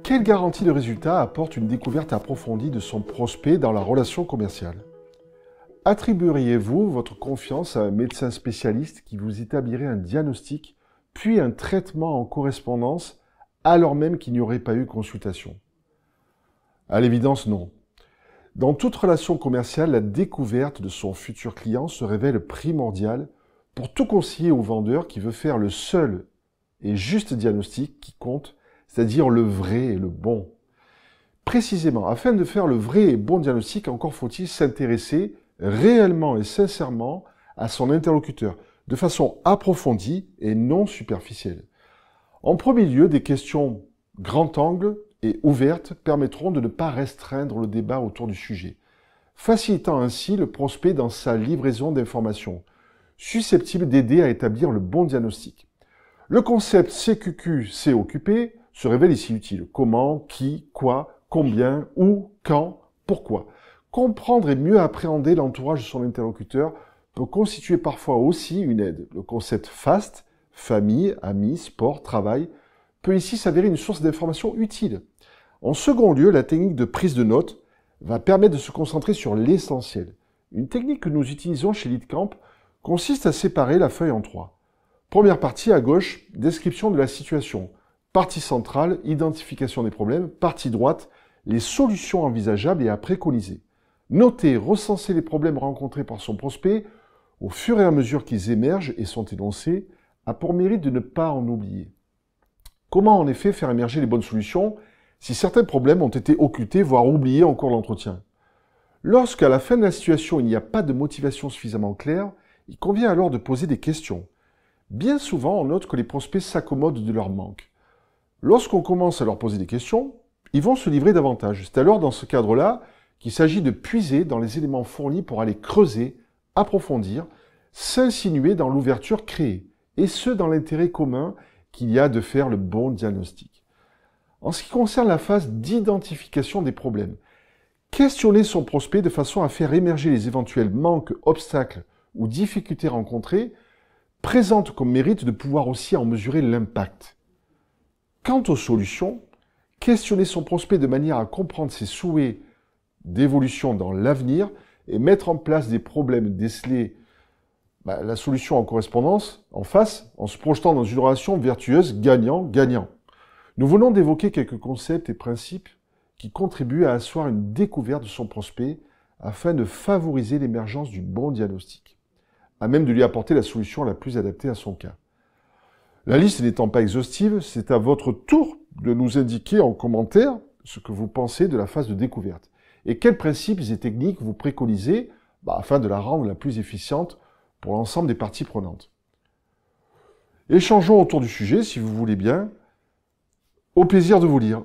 Quelle garantie de résultat apporte une découverte approfondie de son prospect dans la relation commerciale? Attribueriez-vous votre confiance à un médecin spécialiste qui vous établirait un diagnostic, puis un traitement en correspondance, alors même qu'il n'y aurait pas eu consultation? À l'évidence, non. Dans toute relation commerciale, la découverte de son futur client se révèle primordiale pour tout conseiller ou vendeur qui veut faire le seul et juste diagnostic qui compte, c'est-à-dire le vrai et le bon. Précisément, afin de faire le vrai et bon diagnostic, encore faut-il s'intéresser réellement et sincèrement à son interlocuteur, de façon approfondie et non superficielle. En premier lieu, des questions grand angle et ouvertes permettront de ne pas restreindre le débat autour du sujet, facilitant ainsi le prospect dans sa livraison d'informations, susceptibles d'aider à établir le bon diagnostic. Le concept CQQ, c'est occupé, se révèle ici utile. Comment, qui, quoi, combien, où, quand, pourquoi. Comprendre et mieux appréhender l'entourage de son interlocuteur peut constituer parfois aussi une aide. Le concept FAST, famille, amis, sport, travail, peut ici s'avérer une source d'information utile. En second lieu, la technique de prise de notes va permettre de se concentrer sur l'essentiel. Une technique que nous utilisons chez LeadCamp consiste à séparer la feuille en trois. Première partie à gauche, description de la situation. Partie centrale, identification des problèmes. Partie droite, les solutions envisageables et à préconiser. Noter, recenser les problèmes rencontrés par son prospect au fur et à mesure qu'ils émergent et sont énoncés, a pour mérite de ne pas en oublier. Comment en effet faire émerger les bonnes solutions si certains problèmes ont été occultés, voire oubliés en cours d'entretien? Lorsqu'à la fin de la situation, il n'y a pas de motivation suffisamment claire, il convient alors de poser des questions. Bien souvent, on note que les prospects s'accommodent de leur manque. Lorsqu'on commence à leur poser des questions, ils vont se livrer davantage. C'est alors dans ce cadre-là qu'il s'agit de puiser dans les éléments fournis pour aller creuser, approfondir, s'insinuer dans l'ouverture créée, et ce dans l'intérêt commun qu'il y a de faire le bon diagnostic. En ce qui concerne la phase d'identification des problèmes, questionner son prospect de façon à faire émerger les éventuels manques, obstacles ou difficultés rencontrées présente comme mérite de pouvoir aussi en mesurer l'impact. Quant aux solutions, questionner son prospect de manière à comprendre ses souhaits d'évolution dans l'avenir et mettre en place des problèmes décelés, la solution en correspondance, en face, en se projetant dans une relation vertueuse gagnant-gagnant. Nous venons d'évoquer quelques concepts et principes qui contribuent à asseoir une découverte de son prospect afin de favoriser l'émergence du bon diagnostic, à même de lui apporter la solution la plus adaptée à son cas. La liste n'étant pas exhaustive, c'est à votre tour de nous indiquer en commentaire ce que vous pensez de la phase de découverte et quels principes et techniques vous préconisez afin de la rendre la plus efficiente pour l'ensemble des parties prenantes. Échangeons autour du sujet si vous voulez bien. Au plaisir de vous lire.